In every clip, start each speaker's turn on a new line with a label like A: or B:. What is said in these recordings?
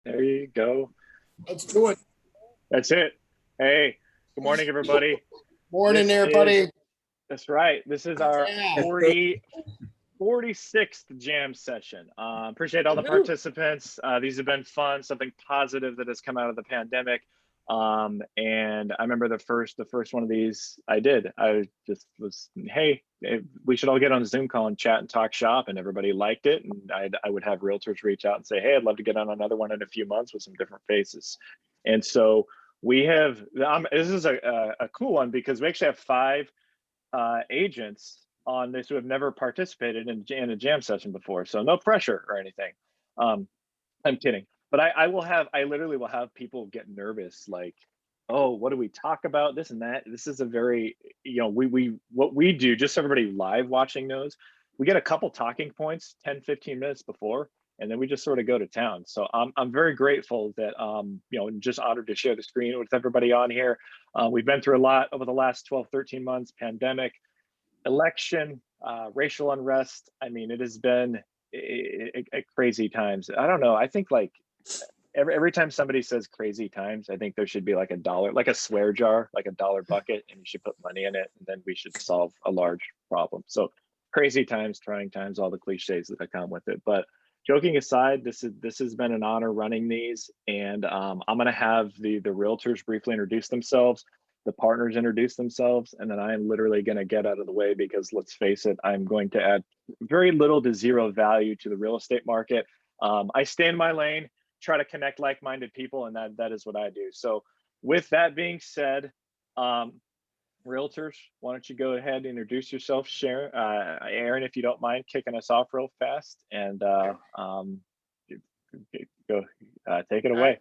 A: There you go.
B: Let's do it.
A: That's it. Hey, good morning, everybody.
B: Morning, everybody.
A: That's right. This is our 46th jam session. Appreciate all the participants. These have been fun, something positive that has come out of the pandemic. And I remember the first one of these I did. I just was, hey, we should all get on a Zoom call and chat and talk shop, and everybody liked it. And I would have realtors reach out and say, hey, I'd love to get on another one in a few months with some different faces. And so we have, this is a cool one because we actually have 5 agents on this who have never participated in a jam session before. So no pressure or anything. I'm kidding. But I literally will have people get nervous, like, oh, what do we talk about? This and that. This is a very, what we do, just so everybody live watching knows, we get a couple talking points 10, 15 minutes before, and then we just sort of go to town. So I'm very grateful that, just honored to share the screen with everybody on here. We've been through a lot over the last 12, 13 months, pandemic, election, racial unrest. I mean, it has been crazy times. I don't know. I think like every time somebody says crazy times, I think there should be like $1, like a swear jar, like $1 bucket, and you should put money in it, and then we should solve a large problem. So crazy times, trying times, all the cliches that come with it. But joking aside, this has been an honor running these, and I'm going to have the realtors briefly introduce themselves, the partners introduce themselves, and then I am literally going to get out of the way because, let's face it, I'm going to add very little to zero value to the real estate market. I stay in my lane, try to connect like-minded people, and that is what I do. So with that being said, realtors, why don't you go ahead and introduce yourself, Sharon, Erin, if you don't mind kicking us off real fast, and go take it away.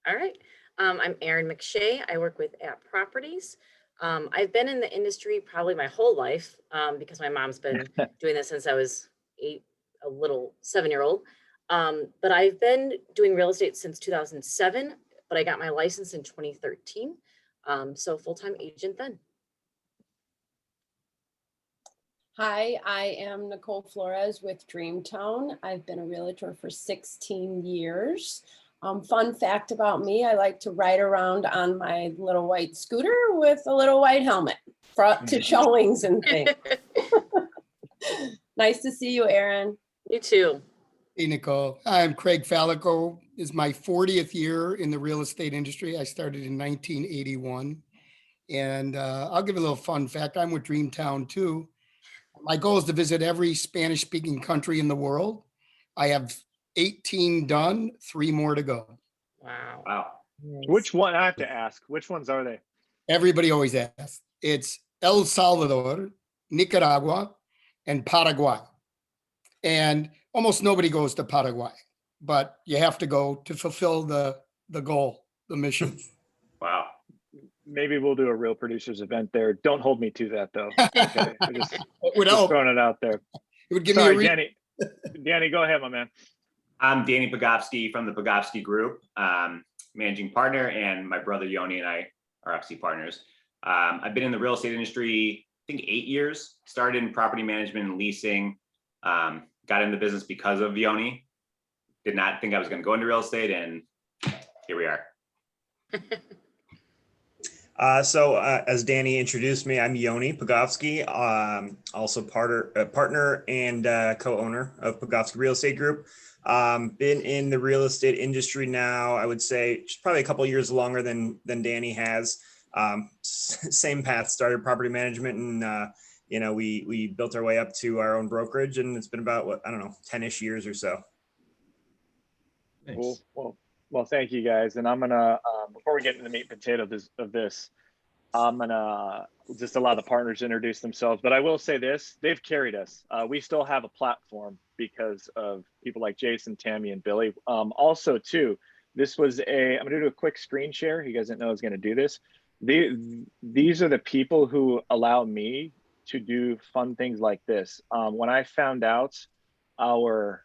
C: All right. I'm Erin McShea. I work with App Properties. I've been in the industry probably my whole life because my mom's been doing this since I was 7-year-old. But I've been doing real estate since 2007, but I got my license in 2013. So full-time agent then.
D: Hi, I am Nicole Flores with Dreamtown. I've been a realtor for 16 years. Fun fact about me, I like to ride around on my little white scooter with a little white helmet to showings and things. Nice to see you, Erin.
C: You too.
B: Hey, Nicole. I'm Craig Fallico. This is my 40th year in the real estate industry. I started in 1981. And I'll give you a little fun fact. I'm with Dreamtown too. My goal is to visit every Spanish-speaking country in the world. I have 18 done, 3 more to go.
C: Wow.
A: Nice. Which one, I have to ask, which ones are they?
B: Everybody always asks. It's El Salvador, Nicaragua, and Paraguay. And almost nobody goes to Paraguay, but you have to go to fulfill the goal, the mission.
A: Wow. Maybe we'll do a Real Producers event there. Don't hold me to that, though. Okay. Just throwing it out there.
B: It would give me a
A: Danny, go ahead, my man.
E: I'm Yoni Pogofsky from the Pogofsky Group, managing partner, and my brother Yoni and I are obviously partners. I've been in the real estate industry, I think 8 years, started in property management and leasing, got in the business because of Yoni. Did not think I was going to go into real estate, and here we are.
F: As Danny introduced me, I'm Yoni Pogofsky, also partner and co-owner of Pogofsky Real Estate Group. Been in the real estate industry now, I would say just probably a couple of years longer than Danny has. Same path, started property management, and we built our way up to our own brokerage, and it's been about 10-ish years or so.
A: Nice. Cool. Well, thank you guys. And I'm gonna before we get into the meat and potatoes of this, I'm gonna just allow the partners to introduce themselves. But I will say this: they've carried us. We still have a platform because of people like Jason, Tammy, and Billy. Also, too, this was I'm gonna do a quick screen share. You guys didn't know I was gonna do this. These are the people who allow me to do fun things like this. When I found out our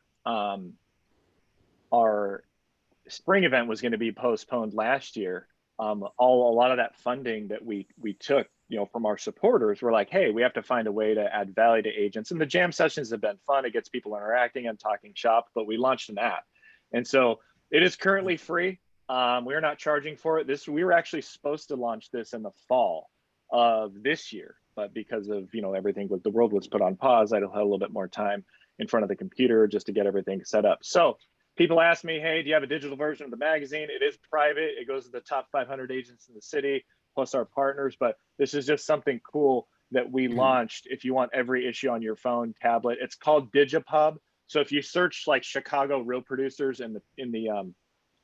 A: spring event was going to be postponed last year, a lot of that funding that we took, from our supporters, were like, hey, we have to find a way to add value to agents. And the jam sessions have been fun. It gets people interacting and talking shop, but we launched an app. And so It is currently free. We're not charging for it. We were actually supposed to launch this in the fall of this year, but because of, everything with the world was put on pause, I had a little bit more time in front of the computer just to get everything set up. So people ask me, hey, do you have a digital version of the magazine? It is private. It goes to the top 500 agents in the city, plus our partners, but this is just something cool that we launched. If you want every issue on your phone, tablet, it's called Digipub. So if you search like Chicago real producers in the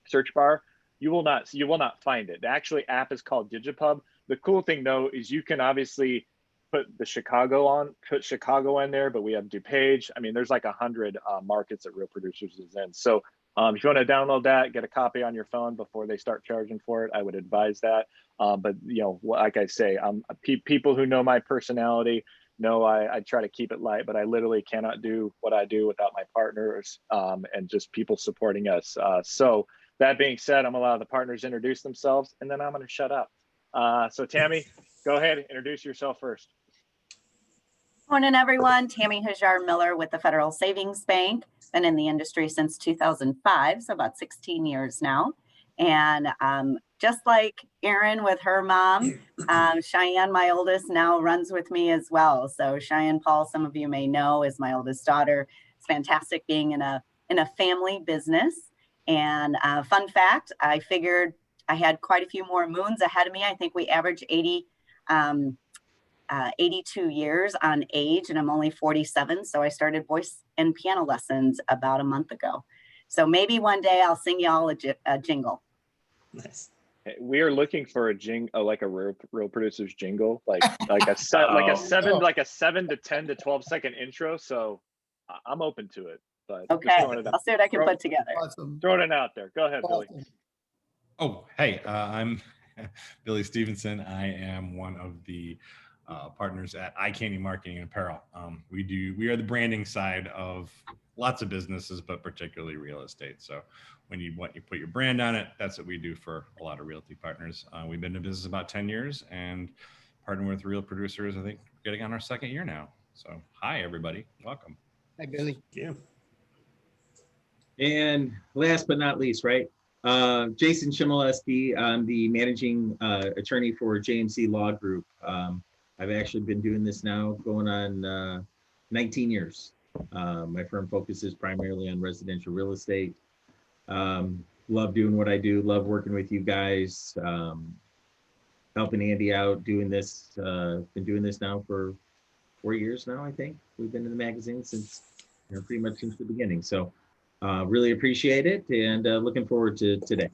A: search bar, you will not find it. The actually app is called Digipub. The cool thing though is you can obviously put Chicago in there, but we have DuPage. I mean, there's like 100 markets that Real Producers is in. So if you want to download that, get a copy on your phone before they start charging for it, I would advise that. But like I say, people who know my personality know I try to keep it light, but I literally cannot do what I do without my partners and just people supporting us. So that being said, I'm gonna allow the partners to introduce themselves, and then I'm going to shut up. So Tammy, go ahead, introduce yourself first.
G: Morning, everyone. Tammy Miller with the Federal Savings Bank. Been in the industry since 2005, so about 16 years now. And just like Erin with her mom, Cheyenne, my oldest, now runs with me as well. So Cheyenne Paul, some of you may know, is my oldest daughter. It's fantastic being in a family business. And fun fact, I figured I had quite a few more moons ahead of me. I think we average 82 years on age, and I'm only 47. So I started voice and piano lessons about a month ago. So maybe one day I'll sing y'all a jingle.
F: Nice.
A: We are looking for a jingle, like a real producers jingle, like a 7 to 10 to 12 second intro. So I'm open to it. But
G: okay, I'll see what I can put together.
B: Awesome.
A: Throwing it out there. Go ahead, Billy.
H: Oh, hey, I'm Billy Stevenson. I am one of the partners at iCandee Marketing and Apparel. We are the branding side of lots of businesses, but particularly real estate. So when you put your brand on it, that's what we do for a lot of realty partners. We've been in business about 10 years and partnering with Real Producers, I think getting on our second year now. So hi, everybody. Welcome.
B: Hi, Billy.
F: Yeah.
I: And last but not least, right? Jason Chmielewski. I'm the managing attorney for JMC Law Group. I've actually been doing this now going on 19 years. My firm focuses primarily on residential real estate. Love doing what I do, love working with you guys, helping Andy out, doing this. Been doing this now for 4 years now, I think. We've been in the magazine since, pretty much since the beginning. So really appreciate it and looking forward to today.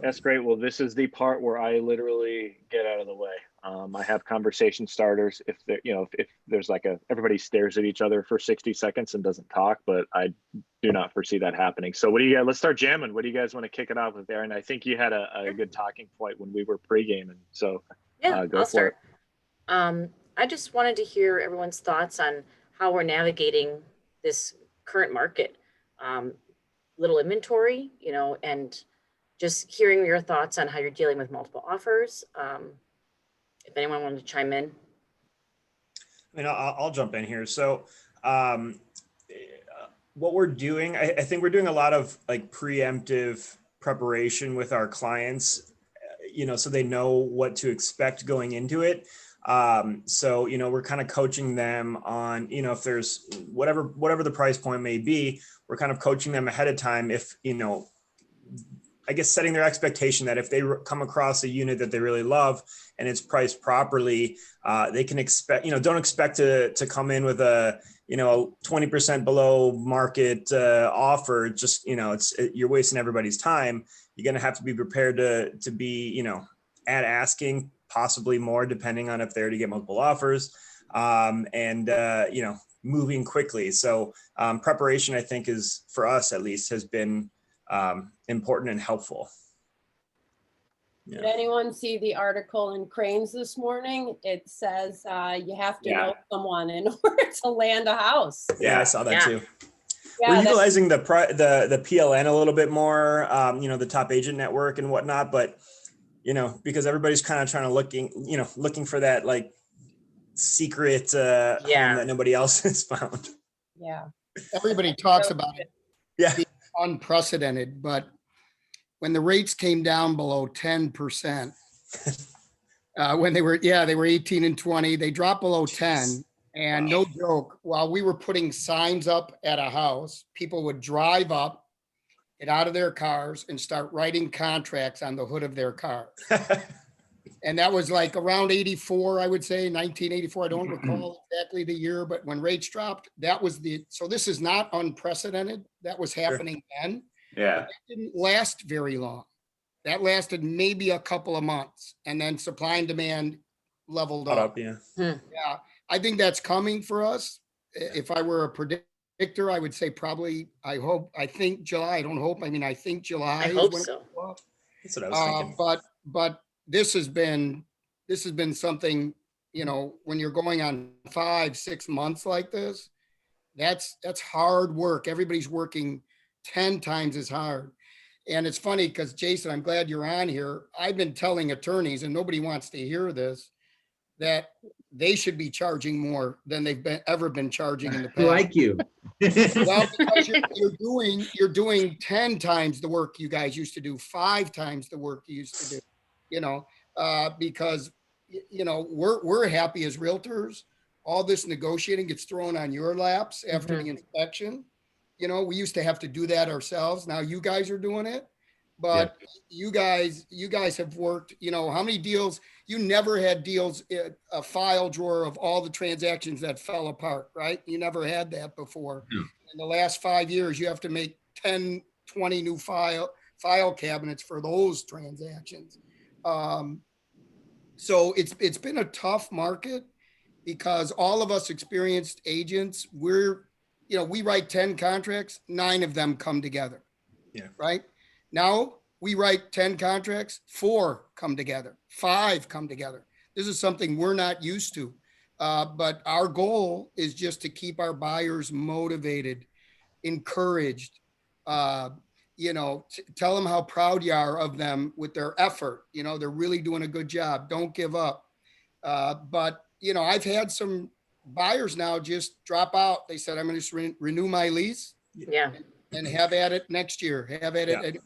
A: That's great. Well, this is the part where I literally get out of the way. I have conversation starters. If there's everybody stares at each other for 60 seconds and doesn't talk, but I do not foresee that happening. So let's start jamming. What do you guys want to kick it off with there? And I think you had a good talking point when we were pre-gaming. So
C: yeah,
A: go
C: I'll
A: for
C: start.
A: it.
C: I just wanted to hear everyone's thoughts on how we're navigating this current market. Little inventory, and just hearing your thoughts on how you're dealing with multiple offers. If anyone wanted to chime in.
F: I mean, I'll jump in here. So what we're doing, I think we're doing a lot of preemptive preparation with our clients, so they know what to expect going into it. So, we're kind of coaching them on, if there's whatever the price point may be, we're kind of coaching them ahead of time. If, I guess setting their expectation that if they come across a unit that they really love and it's priced properly, they can expect, don't expect to come in with a 20% below market offer. Just, you're wasting everybody's time. You're going to have to be prepared to be, at asking, possibly more, depending on if they're to get multiple offers, and moving quickly. So preparation, I think, is, for us at least, has been important and helpful. Yeah.
D: Did anyone see the article in Cranes this morning? It says you have to know someone in order to land a house.
F: Yeah, I saw that too.
D: Yeah,
F: we're utilizing the PLN a little bit more, the top agent network and whatnot, but because everybody's kind of trying to looking for that secret home that nobody else has found.
D: Yeah.
B: Everybody talks about it.
F: Yeah.
B: unprecedented, but when the rates came down below 10%, when they were 18 and 20, they dropped below 10. And no joke, while we were putting signs up at a house, people would drive up, get out of their cars and start writing contracts on the hood of their car. And that was like around 84, I would say, 1984. I don't recall exactly the year, but when rates dropped, so this is not unprecedented. That was happening then.
E: Yeah.
B: It didn't last very long. That lasted maybe a couple of months, and then supply and demand leveled up.
F: Yeah.
B: Yeah, I think that's coming for us. If I were a predictor, I would say probably, I think July. I don't hope. I mean, I think July.
C: I hope so.
F: That's what I was thinking.
B: But this has been something, you know, when you're going on 5-6 months like this, that's hard work. Everybody's working 10 times as hard. And it's funny because, Jason, I'm glad you're on here. I've been telling attorneys, and nobody wants to hear this, that they should be charging more than they've ever been charging in the past.
I: Like you.
B: Well, because you're doing 10 times the work you guys used to do, 5 times the work you used to do, you know, because, you know, we're happy as realtors. All this negotiating gets thrown on your laps after the inspection. You know, we used to have to do that ourselves. Now you guys are doing it, but you guys have worked, you know, how many deals, you never had deals, a file drawer of all the transactions that fell apart, right? You never had that before. In the last 5 years, you have to make 10, 20 new file cabinets for those transactions. So it's been a tough market because all of us experienced agents, we write 10 contracts, 9 of them come together.
F: Yeah.
B: Right? Now we write 10 contracts, 4 come together, 5 come together. This is something we're not used to. But our goal is just to keep our buyers motivated, encouraged, you know, tell them how proud you are of them with their effort. You know, they're really doing a good job. Don't give up. But, you know, I've had some buyers now just drop out. They said, I'm going to just renew my lease.
C: Yeah.
B: And have at it next year. Have at it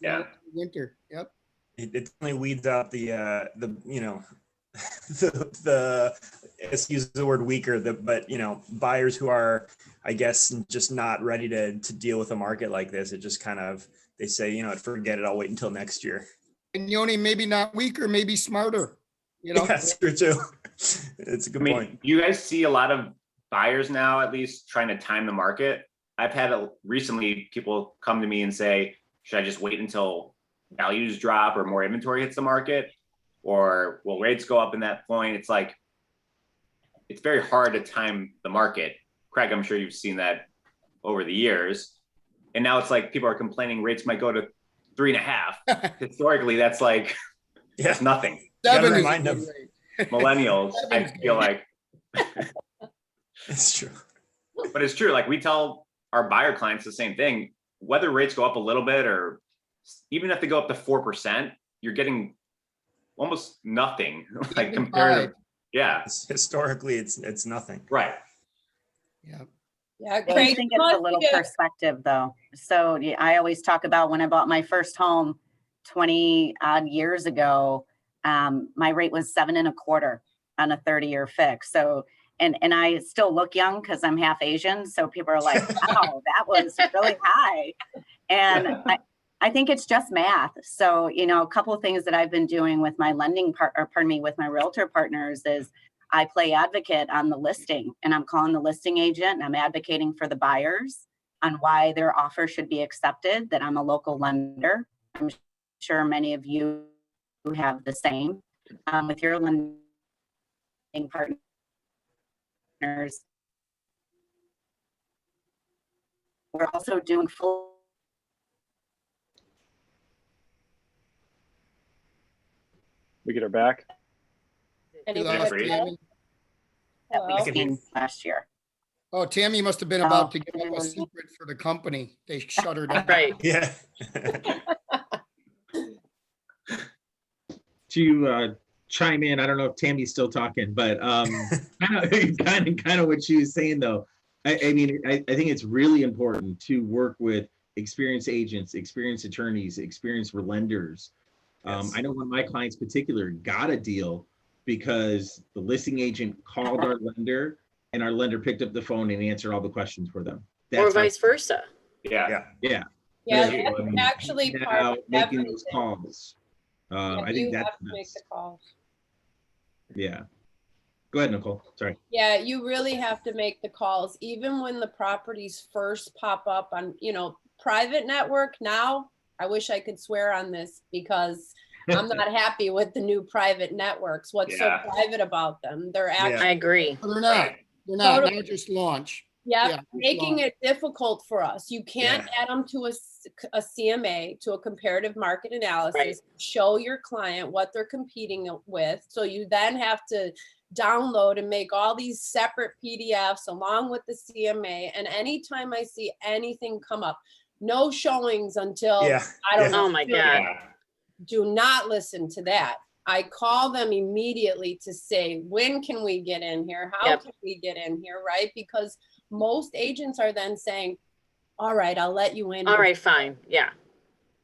B: winter. Yep.
F: It definitely weeds out the you know, the let's use the word weaker, but you know, buyers who are, I guess, just not ready to deal with a market like this. It just kind of, they say, you know, forget it, I'll wait until next year.
B: And Yoni, maybe not weaker, maybe smarter. You know,
F: yeah, that's true too. It's a good point.
E: You guys see a lot of buyers now, at least trying to time the market. I've had recently people come to me and say, should I just wait until values drop or more inventory hits the market? Or will rates go up in that point? It's like, it's very hard to time the market. Craig, I'm sure you've seen that over the years. And now it's like people are complaining rates might go to 3.5. Historically, that's like, that's nothing.
B: 7 is
F: remind them.
E: Millennials, I feel like.
F: It's true.
E: But it's true. Like we tell our buyer clients the same thing. Whether rates go up a little bit or even if they go up to 4%, you're getting almost nothing. Like compared to, yeah.
F: Historically, it's nothing.
E: Right.
B: Yeah.
G: Yeah, I think it's a little perspective though. So I always talk about when I bought my first home 20 odd years ago, my rate was 7.25 on a 30-year fix. So, and I still look young because I'm half Asian. So people are like, wow, that was really high. And I think it's just math. So, you know, a couple of things that I've been doing with my with my realtor partners is I play advocate on the listing, and I'm calling the listing agent and I'm advocating for the buyers on why their offer should be accepted, that I'm a local lender. I'm sure many of you have the same with your lending partners. We're also doing full.
A: We get her back.
D: Anybody else?
G: That
D: Hello?
G: we've seen last year.
B: Oh, Tammy must have been about to give up a secret for the company. They shut her down.
C: Right.
F: Yeah.
I: To chime in, I don't know if Tammy's still talking, but kind of what she was saying though. I mean, I think it's really important to work with experienced agents, experienced attorneys, experienced lenders. I know one of my clients in particular got a deal because the listing agent called our lender and our lender picked up the phone and answered all the questions for them.
C: Or vice versa.
E: Yeah.
I: Yeah.
D: Yeah,
I: Yeah,
D: that's
I: I mean,
D: actually
I: now
D: part of
I: making
D: everything.
I: those calls.
D: Yeah,
I: I think
D: you
I: that's
D: have to make the calls.
I: yeah. Go ahead, Nicole. Sorry.
D: Yeah, you really have to make the calls, even when the properties first pop up on, private network. Now, I wish I could swear on this because I'm not happy with the new private networks. What's so private about them? They're actually,
C: I agree.
B: Well, they're not. They're not. Now just launch.
D: yeah,
B: just
D: making
B: launch.
D: it difficult for us. You can't add them to a CMA, to a comparative market analysis, show your client what they're competing with. So you then have to download and make all these separate PDFs along with the CMA. And anytime I see anything come up, no showings until I don't know.
C: Oh my God.
D: Do not listen to that. I call them immediately to say, when can we get in here? How can we get in here, right? Because most agents are then saying, all right, I'll let you in.
C: All right, fine. Yeah.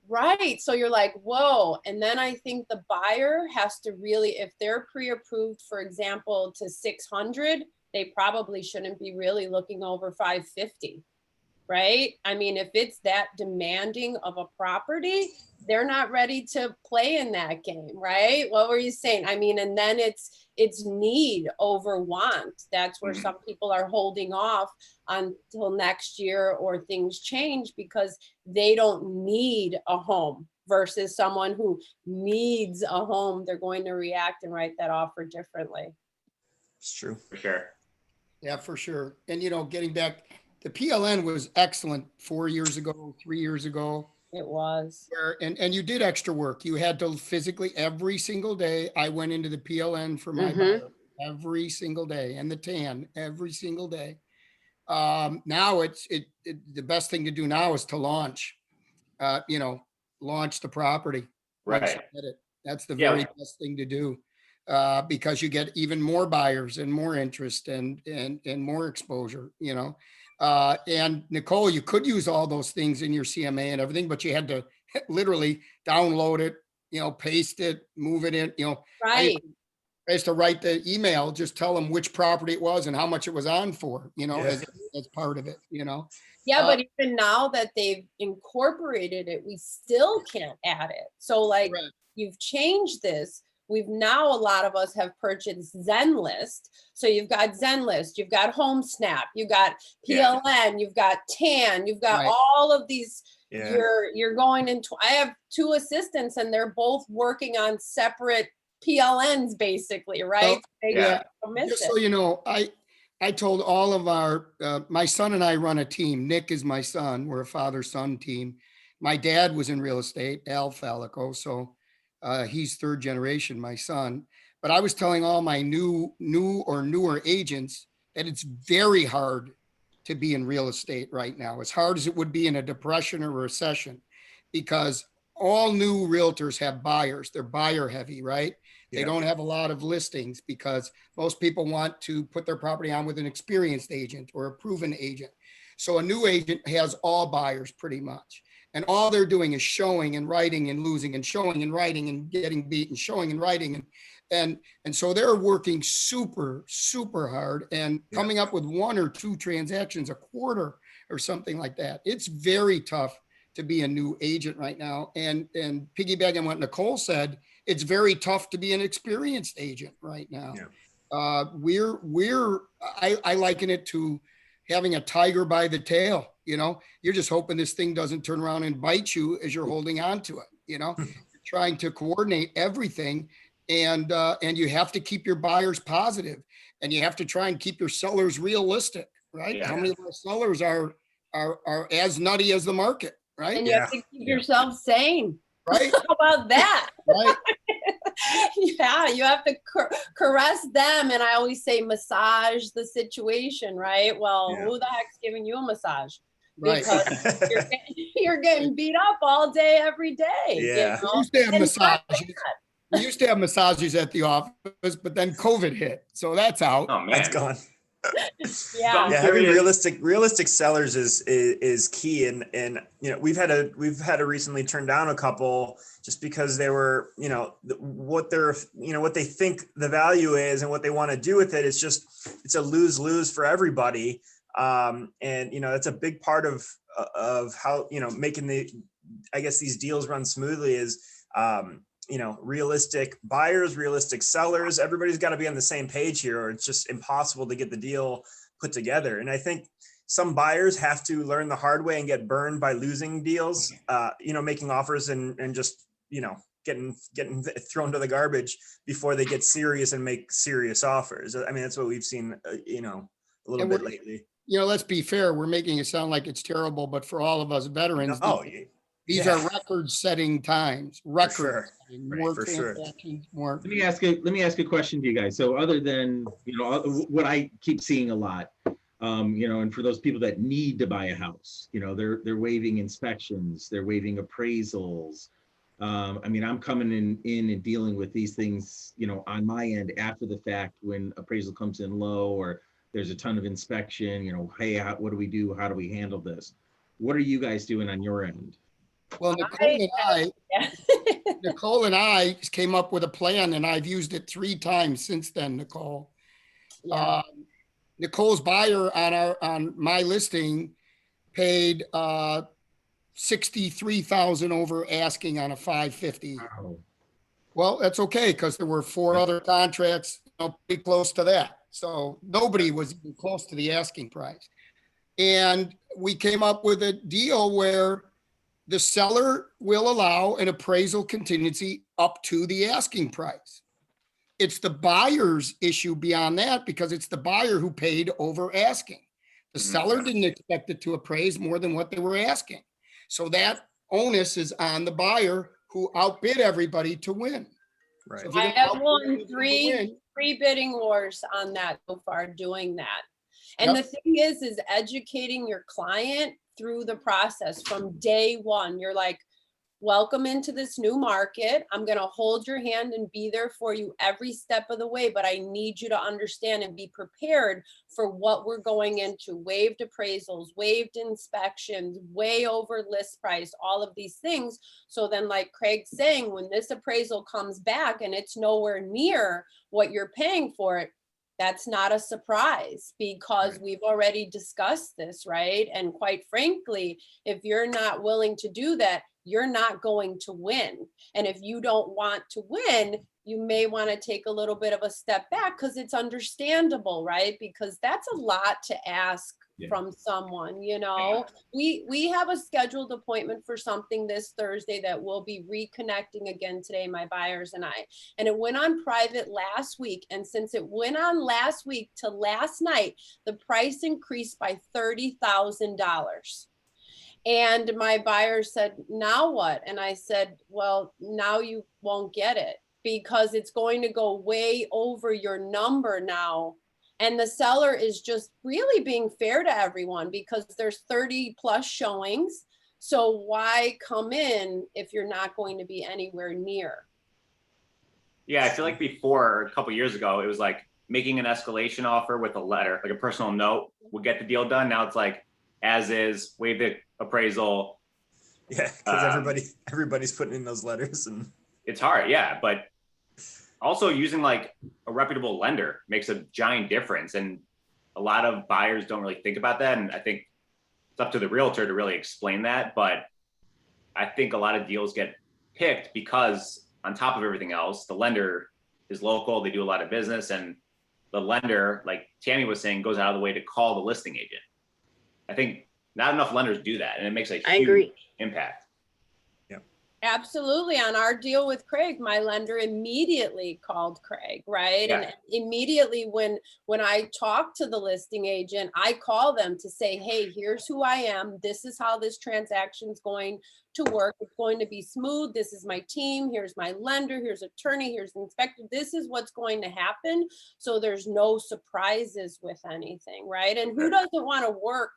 D: Right. So you're like, whoa. And then I think the buyer has to really, if they're pre-approved, for example, to 600, they probably shouldn't be really looking over 550. Right? I mean, if it's that demanding of a property, they're not ready to play in that game, right? What were you saying? I mean, and then it's need over want. That's where some people are holding off until next year or things change because they don't need a home versus someone who needs a home. They're going to react and write that offer differently.
F: It's true.
E: For sure.
B: Yeah, for sure. And, getting back, the PLN was excellent 4 years ago, 3 years ago.
D: It was.
B: And you did extra work. You had to physically every single day. I went into the PLN for my buyer every single day and the TAN every single day. Now the best thing to do now is to launch, launch the property.
E: Right.
B: That's the very best thing to do. Because you get even more buyers and more interest and more exposure, and Nicole, you could use all those things in your CMA and everything, but you had to literally download it, paste it, move it in,
D: Right.
B: I used to write the email, just tell them which property it was and how much it was on for, as part of it,
D: Yeah, but even now that they've incorporated it, we still can't add it. So you've changed this. A lot of us have purchased ZenList. So you've got ZenList, you've got HomeSnap, you've got PLN, you've got TAN, you've got all of these. You're going into, I have 2 assistants and they're both working on separate PLNs basically, right?
B: Just so you know, I told all of our, my son and I run a team. Nick is my son. We're a father-son team. My dad was in real estate, Al Fallico. So he's 3rd generation, my son. But I was telling all my new or newer agents that it's very hard to be in real estate right now, as hard as it would be in a depression or a recession, because all new realtors have buyers. They're buyer heavy, right? They don't have a lot of listings because most people want to put their property on with an experienced agent or a proven agent. So a new agent has all buyers pretty much. And all they're doing is showing and writing and losing and showing and writing and getting beat and showing and writing. And so they're working super, super hard and coming up with 1 or 2 transactions a quarter or something like that. It's very tough to be a new agent right now. And piggybacking on what Nicole said, it's very tough to be an experienced agent right now. I liken it to having a tiger by the tail. You're just hoping this thing doesn't turn around and bite you as you're holding on to it. You're trying to coordinate everything, and you have to keep your buyers positive, and you have to try and keep your sellers realistic, right? How many of our sellers are as nutty as the market, right?
D: And you have to keep yourself sane.
B: Right?
D: How about that?
B: Right.
D: Yeah, you have to caress them, and I always say massage the situation, right? Well, who the heck's giving you a massage?
B: Right.
D: Because you're getting beat up all day, every day.
B: Yeah. We used to have massages. We used to have massages at the office, but then COVID hit, so that's out.
E: Oh man,
F: That's gone.
D: Yeah.
F: Yeah, having realistic sellers is key, and you know, we've had to recently turn down a couple just because they were, you know, what they think the value is and what they want to do with it. It's a lose for everybody, and you know, that's a big part of how, you know, making these deals run smoothly is, you know, realistic buyers, realistic sellers. Everybody's got to be on the same page here, or it's just impossible to get the deal put together. And I think some buyers have to learn the hard way and get burned by losing deals, you know, making offers and just, you know, getting thrown to the garbage before they get serious and make serious offers. I mean, that's what we've seen, you know, a little bit lately.
B: You know, let's be fair. We're making it sound like it's terrible, but for all of us veterans, these are record-setting times.
F: For sure.
I: Let me ask a question to you guys. So other than, you know, what I keep seeing a lot, you know, and for those people that need to buy a house, you know, they're waiving inspections, they're waiving appraisals. I mean, I'm coming in and dealing with these things, you know, on my end after the fact when appraisal comes in low or there's a ton of inspection, you know, hey, what do we do? How do we handle this? What are you guys doing on your end?
B: Well, Nicole and I came up with a plan, and I've used it 3 times since then, Nicole.
D: Yeah.
B: Nicole's buyer on my listing paid $63,000 over asking on a 550.
I: Wow.
B: Well, that's okay, because there were 4 other contracts, you know, pretty close to that. So nobody was even close to the asking price. And we came up with a deal where the seller will allow an appraisal contingency up to the asking price. It's the buyer's issue beyond that, because it's the buyer who paid over asking. The seller didn't expect it to appraise more than what they were asking. So that onus is on the buyer who outbid everybody to win.
F: Right.
B: So
D: I have won three bidding wars on that so far, doing that. And the thing is educating your client through the process from day one. You're like, welcome into this new market. I'm going to hold your hand and be there for you every step of the way, but I need you to understand and be prepared for what we're going into. Waived appraisals, waived inspections, way over list price, all of these things. So then, like Craig's saying, when this appraisal comes back and it's nowhere near what you're paying for it, that's not a surprise, because we've already discussed this, right? And quite frankly, if you're not willing to do that, you're not going to win. And if you don't want to win, you may want to take a little bit of a step back, because it's understandable, right? Because that's a lot to ask from someone, you know. We have a scheduled appointment for something this Thursday that we'll be reconnecting again today, my buyers and I. And it went on private last week. And since it went on last week to last night, the price increased by $30,000. And my buyer said, now what? And I said, well, now you won't get it, because it's going to go way over your number now. And the seller is just really being fair to everyone, because there's 30 plus showings. So why come in if you're not going to be anywhere near?
E: Yeah, I feel like before, a couple years ago, it was like making an escalation offer with a letter, like a personal note, would get the deal done. Now it's like, as is, waive the appraisal.
F: Yeah, because everybody's putting in those letters, and
E: it's hard. Yeah, but also using like a reputable lender makes a giant difference, and a lot of buyers don't really think about that. And I think it's up to the realtor to really explain that. But I think a lot of deals get picked because, on top of everything else, the lender is local. They do a lot of business, and the lender, like Tammy was saying, goes out of the way to call the listing agent. I think not enough lenders do that, and it makes a huge impact.
D: Absolutely. On our deal with Craig, my lender immediately called Craig, right?
E: Yeah.
D: And immediately when I talk to the listing agent, I call them to say, hey, here's who I am. This is how this transaction is going to work. It's going to be smooth. This is my team. Here's my lender. Here's attorney. Here's the inspector. This is what's going to happen. So there's no surprises with anything, right? And who doesn't want to work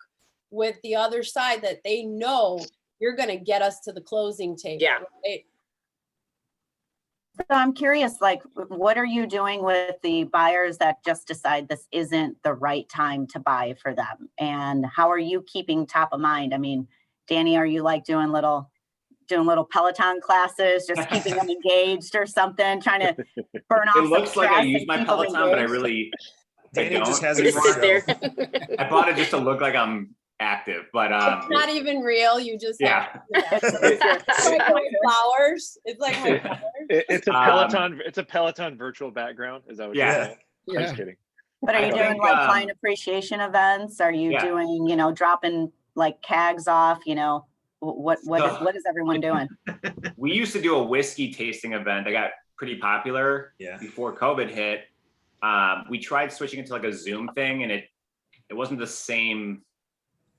D: with the other side that they know you're going to get us to the closing table?
C: Yeah.
D: Right?
G: So I'm curious, like, what are you doing with the buyers that just decide this isn't the right time to buy for them? And how are you keeping top of mind? I mean, Danny, are you like doing little Peloton classes, just keeping them engaged or something, trying to burn off
E: It
G: some
E: looks like I
G: stress
E: use
G: and
E: my
G: keep them
E: Peloton, but I
G: engaged?
E: really
F: Danny
E: don't.
F: just has
C: Just
F: it
C: sit there.
E: I bought it just to look like I'm active, but
D: It's not even real. You just
E: yeah.
G: It's
D: like my flowers. It's like my flowers.
A: It's a Peloton. It's a Peloton virtual background. Is that what
E: Yeah.
A: you're saying? I'm
B: Yeah.
A: just kidding.
G: But are
E: I
G: you doing
E: think,
G: like client appreciation events? Are you
E: yeah.
G: doing, dropping like CAGs off, what is everyone doing?
E: We used to do a whiskey tasting event that got pretty popular before COVID hit. We tried switching it to like a Zoom thing, and it wasn't the same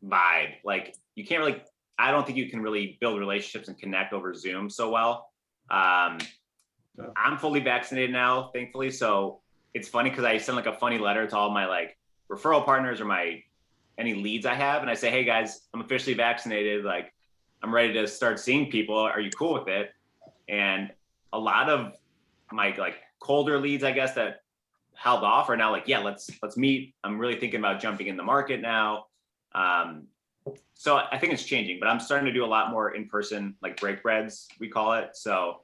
E: vibe. Like you can't really, I don't think you can really build relationships and connect over Zoom so well. I'm fully vaccinated now, thankfully. So it's funny because I send like a funny letter to all my like referral partners or any leads I have. And I say, hey guys, I'm officially vaccinated. Like I'm ready to start seeing people. Are you cool with it? And a lot of my like colder leads, I guess, that held off are now like, yeah, let's meet. I'm really thinking about jumping in the market now. So I think it's changing, but I'm starting to do a lot more in person, like break breads, we call it. So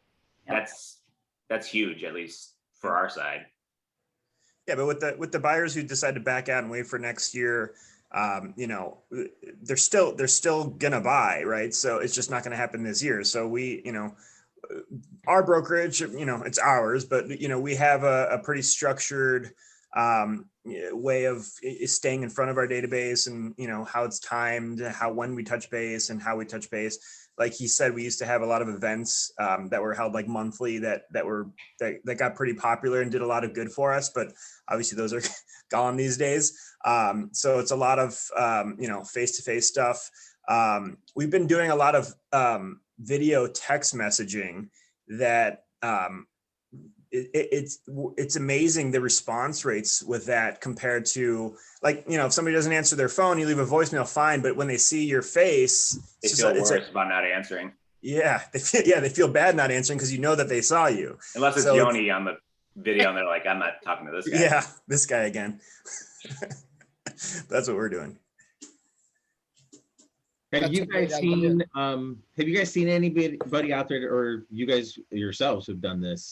E: that's huge, at least for our side.
F: Yeah, but with the buyers who decide to back out and wait for next year, they're still gonna buy, right? So it's just not gonna happen this year. So we, our brokerage, it's ours, but we have a pretty structured way of staying in front of our database, and how it's timed, when we touch base and how we touch base. Like he said, we used to have a lot of events that were held like monthly that got pretty popular and did a lot of good for us, but obviously those are gone these days. So it's a lot of face-to-face stuff. We've been doing a lot of video text messaging that it's amazing the response rates with that compared to like, if somebody doesn't answer their phone, you leave a voicemail, fine. But when they see your face,
E: they feel worse about not answering.
F: Yeah. They feel bad not answering because that they saw you.
E: Unless it's Yoni on the video and they're like, I'm not talking to this guy.
F: Yeah, this guy again. That's what we're doing.
I: Have you guys seen anybody out there, or you guys yourselves have done this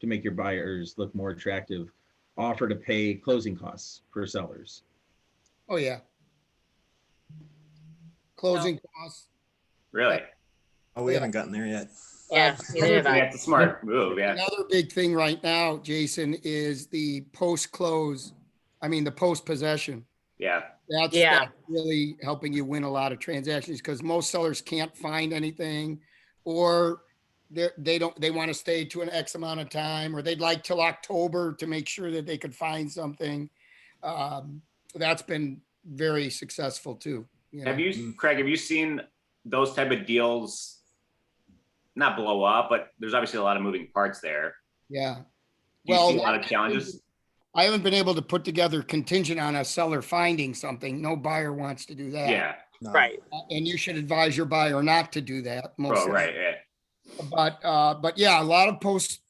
I: to make your buyers look more attractive, offer to pay closing costs for sellers?
B: Oh, yeah. Closing costs.
E: Really?
F: Oh, we haven't gotten there yet.
C: Yeah,
E: that's a smart move. Yeah.
B: Another big thing right now, Jason, is the post-close. The post-possession.
E: Yeah.
B: That's really helping you win a lot of transactions, because most sellers can't find anything, or they want to stay to an X amount of time, or they'd like till October to make sure that they could find something. That's been very successful too.
E: Craig, have you seen those type of deals not blow up, but there's obviously a lot of moving parts there?
B: Yeah.
E: Do you see a lot of challenges?
B: I haven't been able to put together contingent on a seller finding something. No buyer wants to do that.
E: Yeah.
F: No.
C: Right.
B: And you should advise your buyer not to do that.
E: Right. Yeah.
B: But yeah, a lot of post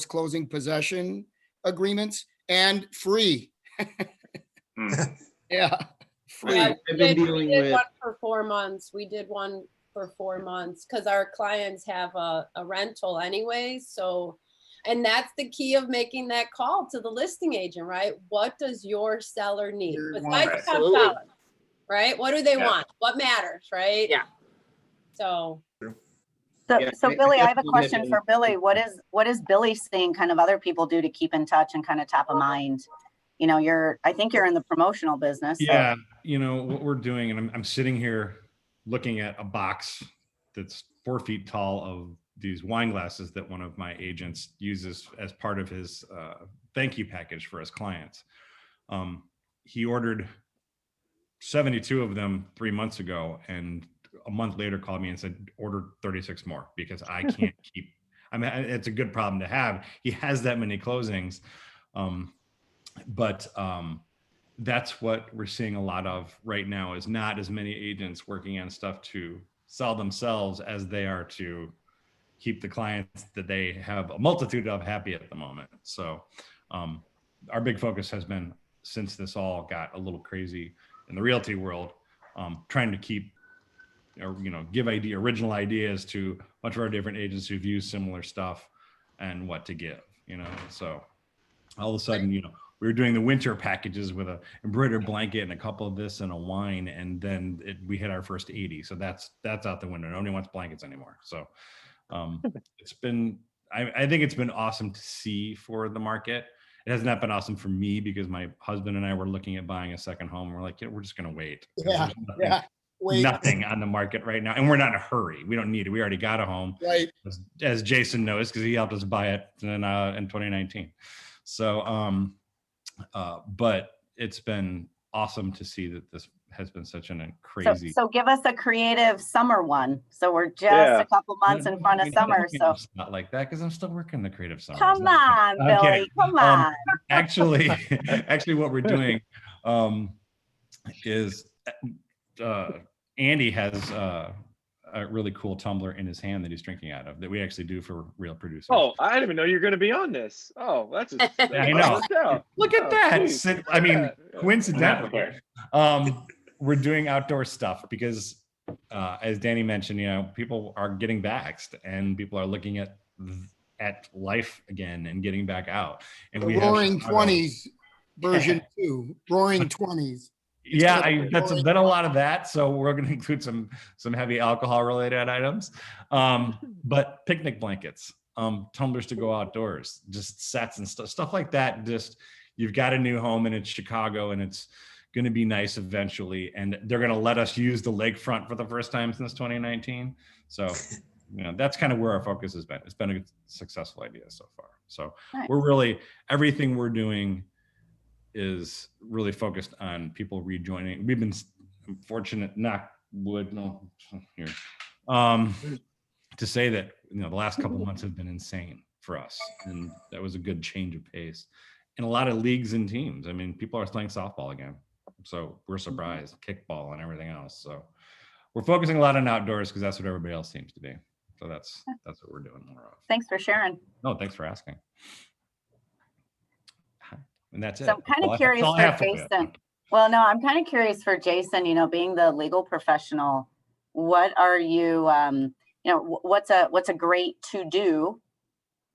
B: closing possession agreements, and free. Yeah. Free.
D: Yeah, we did one for 4 months. We did one for 4 months because our clients have a rental anyway. So, and that's the key of making that call to the listing agent, right? What does your seller need? Besides top dollar, right? What do they want? What matters, right?
C: Yeah.
G: So Billy, I have a question for Billy. What is Billy seeing kind of other people do to keep in touch and kind of top of mind? I think you're in the promotional business. So.
H: Yeah. What we're doing, and I'm sitting here looking at a box that's 4 feet tall of these wine glasses that one of my agents uses as part of his thank you package for his clients. He ordered 72 of them 3 months ago, and a month later called me and said, order 36 more because I can't keep, it's a good problem to have. He has that many closings. But that's what we're seeing a lot of right now, is not as many agents working on stuff to sell themselves as they are to keep the clients that they have a multitude of happy at the moment. So our big focus has been, since this all got a little crazy in the realty world, trying to keep, or give original ideas to a bunch of our different agents who've used similar stuff and what to give. So all of a sudden, we were doing the winter packages with a embroidered blanket and a couple of this and a wine, and then we hit our first 80. So that's out the window. Nobody wants blankets anymore. So it's been, I think it's been awesome to see for the market. It has not been awesome for me because my husband and I were looking at buying a second home. We're like, we're just going to wait. Nothing on the market right now. And we're not in a hurry. We don't need it. We already got a home.
B: Right.
H: As Jason knows, because he helped us buy it in 2019. So, but it's been awesome to see that this has been such a crazy.
G: So give us a creative summer one. So we're just a couple months in front of summer. So
H: it's not like that, because I'm still working the creative summer.
G: Come on, Billy. Come on.
H: Actually, what we're doing is Andy has a really cool tumbler in his hand that he's drinking out of that we actually do for real producers.
A: Oh, I didn't even know you were going to be on this. Oh, that's
H: I know. Look at that. Coincidentally, we're doing outdoor stuff because, as Danny mentioned, people are getting vaxxed and people are looking at life again and getting back out. And we
B: Roaring 20s version 2. Roaring 20s.
H: That's been a lot of that. So we're going to include some heavy alcohol related items, but picnic blankets, tumblers to go outdoors, just sets and stuff like that. Just, you've got a new home and it's Chicago and it's going to be nice eventually. And they're going to let us use the lakefront for the first time since 2019. So, that's kind of where our focus has been. It's been a successful idea so far. So nice. We're really, everything we're doing is really focused on people rejoining. We've been fortunate, knock wood, to say that the last couple of months have been insane for us, and that was a good change of pace. And a lot of leagues and teams. I mean, people are playing softball again, so we're surprised. Kickball and everything else. So we're focusing a lot on outdoors because that's what everybody else seems to be. So that's what we're doing more of.
G: Thanks for sharing.
H: No, thanks for asking. And that's it.
G: So I'm kind of curious for Jason. Well, no, I'm kind of curious for Jason, being the legal professional, what are you, what's a great to do?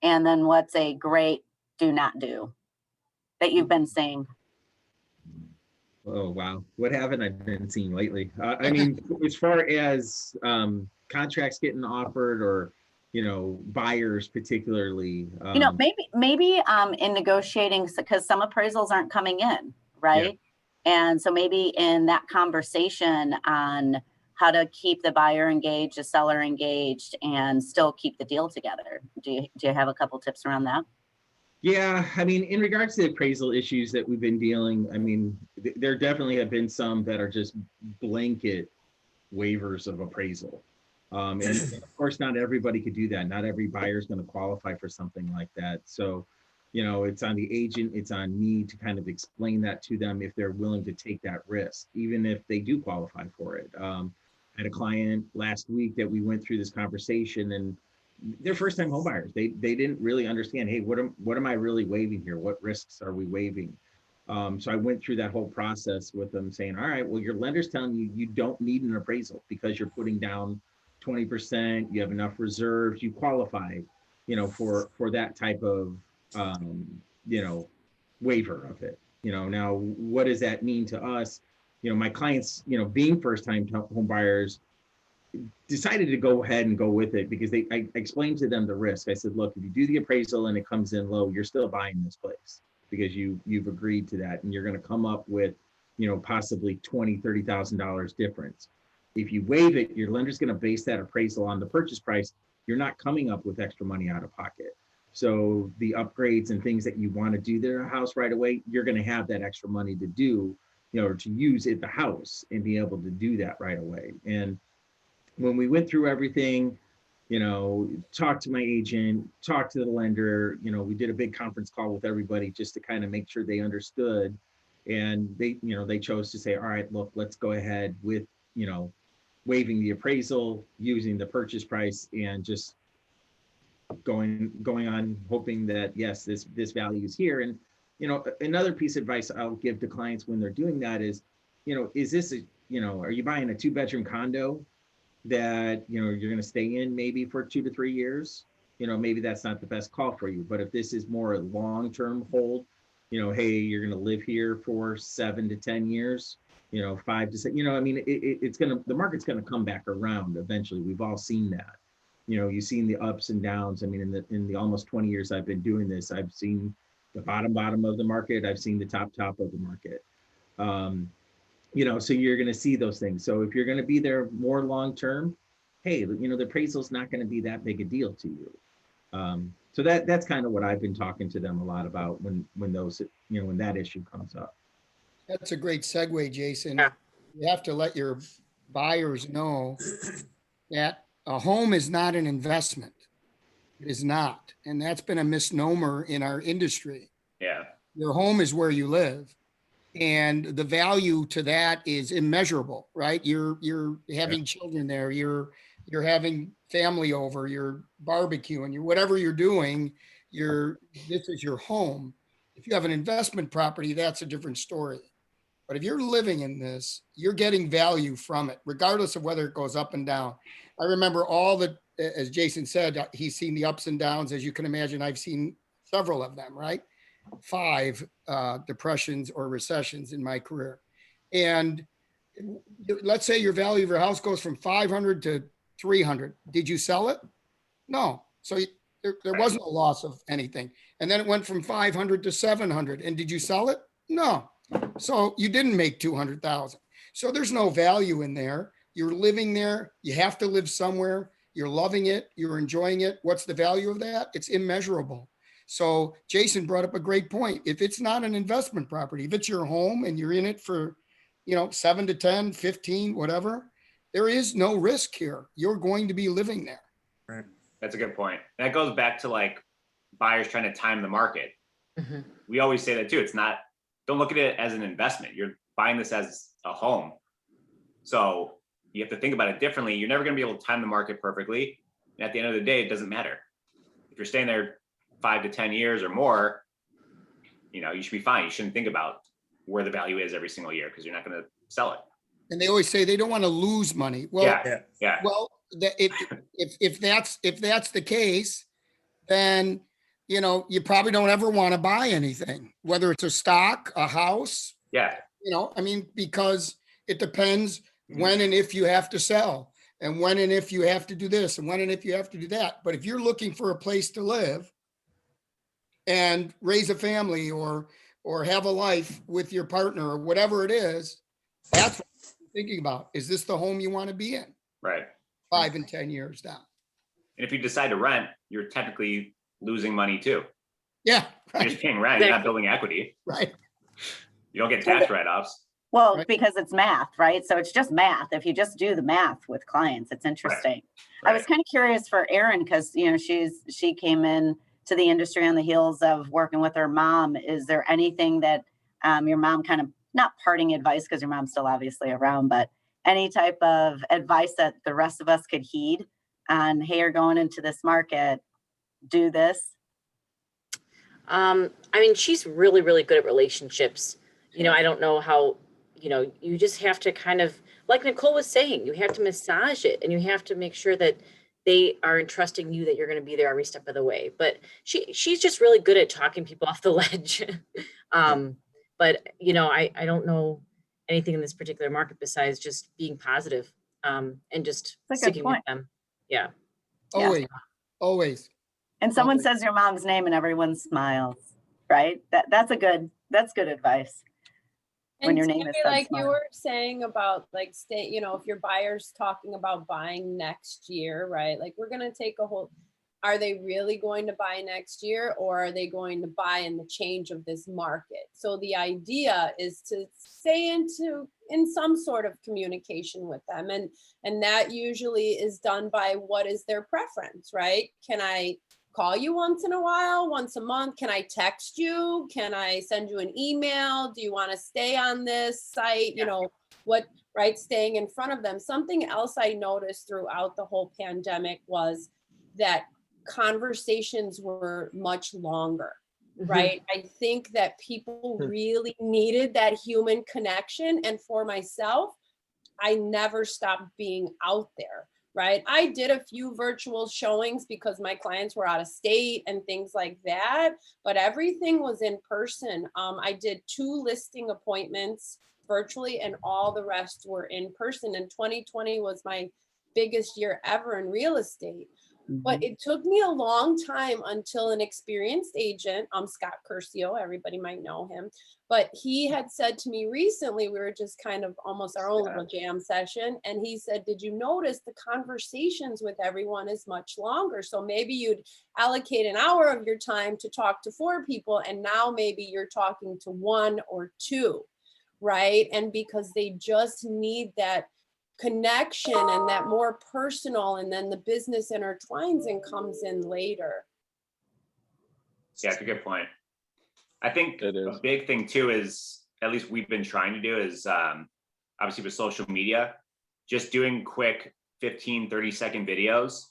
G: And then what's a great do not do that you've been seeing?
I: Oh, wow. What haven't I been seeing lately? I mean, as far as contracts getting offered or, buyers particularly.
G: Maybe in negotiating, because some appraisals aren't coming in, right? Yeah. And so maybe in that conversation on how to keep the buyer engaged, the seller engaged, and still keep the deal together. Do you have a couple tips around that?
I: Yeah, I mean, in regards to the appraisal issues that we've been dealing, I mean, there definitely have been some that are just blanket waivers of appraisal. And of course, not everybody could do that. Not every buyer is going to qualify for something like that. So, it's on the agent, it's on me to kind of explain that to them if they're willing to take that risk, even if they do qualify for it. I had a client last week that we went through this conversation, and they're first-time homebuyers. They didn't really understand, hey, what am I really waiving here? What risks are we waiving? So I went through that whole process with them saying, all right, well, your lender's telling you you don't need an appraisal because you're putting down 20%, you have enough reserves, you qualify, for that type of, waiver of it. Now, what does that mean to us? My clients, being first-time home buyers, decided to go ahead and go with it because I explained to them the risk. I said, look, if you do the appraisal and it comes in low, you're still buying this place because you've agreed to that, and you're going to come up with, possibly $20,000, $30,000 difference. If you waive it, your lender's going to base that appraisal on the purchase price. You're not coming up with extra money out of pocket. So the upgrades and things that you want to do to their house right away, you're going to have that extra money to do, or to use at the house and be able to do that right away. And when we went through everything, talked to my agent, talked to the lender, we did a big conference call with everybody just to kind of make sure they understood. And they chose to say, all right, look, let's go ahead with, waiving the appraisal, using the purchase price, and just going on, hoping that, yes, this value is here. And, another piece of advice I'll give to clients when they're doing that is, is this are you buying a 2-bedroom condo that, you're going to stay in maybe for 2 to 3 years? Maybe that's not the best call for you. But if this is more a long-term hold, hey, you're going to live here for 7 to 10 years, 5 to 6, the market's going to come back around eventually. We've all seen that. You've seen the ups and downs. I mean, in the almost 20 years I've been doing this, I've seen the bottom of the market. I've seen the top of the market. So you're going to see those things. So if you're going to be there more long-term, hey, the appraisal's not going to be that big a deal to you. So that's kind of what I've been talking to them a lot about when those, when that issue comes up.
B: That's a great segue, Jason.
C: Yeah.
B: You have to let your buyers know that a home is not an investment. It is not. And that's been a misnomer in our industry.
E: Yeah.
B: Your home is where you live. And the value to that is immeasurable, right? You're having children there, you're having family over, you're barbecuing, whatever you're doing, this is your home. If you have an investment property, that's a different story. But if you're living in this, you're getting value from it, regardless of whether it goes up and down. I remember as Jason said, he's seen the ups and downs. As you can imagine, I've seen several of them, right? 5 depressions or recessions in my career. And let's say your value of your house goes from 500 to 300. Did you sell it? No. So there wasn't a loss of anything. And then it went from 500 to 700. And did you sell it? No. So you didn't make 200,000. So there's no value in there. You're living there. You have to live somewhere. You're loving it. You're enjoying it. What's the value of that? It's immeasurable. So Jason brought up a great point. If it's not an investment property, if it's your home and you're in it for, 7 to 10, 15, whatever, there is no risk here. You're going to be living there.
F: Right.
E: That's a good point. That goes back to like buyers trying to time the market.
C: Mhm.
E: We always say that too. Don't look at it as an investment. You're buying this as a home. So you have to think about it differently. You're never going to be able to time the market perfectly. And at the end of the day, it doesn't matter. If you're staying there 5 to 10 years or more, you should be fine. You shouldn't think about where the value is every single year because you're not going to sell it.
B: And they always say they don't want to lose money. Well,
E: yeah.
B: Well, if that's the case, then you probably don't ever want to buy anything, whether it's a stock, a house.
E: Yeah.
B: Because it depends when and if you have to sell, and when and if you have to do this, and when and if you have to do that. But if you're looking for a place to live and raise a family or have a life with your partner or whatever it is, that's what you're thinking about. Is this the home you want to be in?
E: Right.
B: 5 and 10 years down.
E: And if you decide to rent, you're technically losing money too.
B: Yeah.
E: You're just paying rent. You're not building equity.
B: Right.
E: You don't get tax write-offs.
G: Well,
B: Right.
G: because it's math, right? So it's just math. If you just do the math with clients, it's interesting.
E: Right.
G: I was kind of curious for Erin because she came in to the industry on the heels of working with her mom. Is there anything that your mom kind of, not parting advice because your mom's still obviously around, but any type of advice that the rest of us could heed on, hey, you're going into this market, do this?
C: She's really, really good at relationships. I don't know how, you just have to kind of, like Nicole was saying, you have to massage it and you have to make sure that they are entrusting you that you're going to be there every step of the way. But she's just really good at talking people off the ledge. But I don't know anything in this particular market besides just being positive and just sticking with them. Yeah.
B: Always.
G: And someone says your mom's name and everyone smiles, right? That's good advice. When your name is said,
D: like
G: smile.
D: you were saying about like if your buyer's talking about buying next year, right? Like we're going to take are they really going to buy next year or are they going to buy in the change of this market? So the idea is to stay in some sort of communication with them. And that usually is done by what is their preference, right? Can I call you once in a while, once a month? Can I text you? Can I send you an email? Do you want to stay on this site? Yeah. Staying in front of them. Something else I noticed throughout the whole pandemic was that conversations were much longer, right? I think that people really needed that human connection. And for myself, I never stopped being out there, right? I did a few virtual showings because my clients were out of state and things like that, but everything was in person. I did 2 listing appointments virtually and all the rest were in person. And 2020 was my biggest year ever in real estate. But it took me a long time until an experienced agent, Scott Curcio, everybody might know him, but he had said to me recently, we were just kind of almost our own little jam session. And he said, did you notice the conversations with everyone is much longer? So maybe you'd allocate an hour of your time to talk to 4 people. And now maybe you're talking to 1 or 2, right? And because they just need that connection and that more personal, and then the business intertwines and comes in later.
E: Yeah, it's a good point. I think a big thing too is, at least we've been trying to do, is obviously with social media, just doing quick 15, 30-second videos.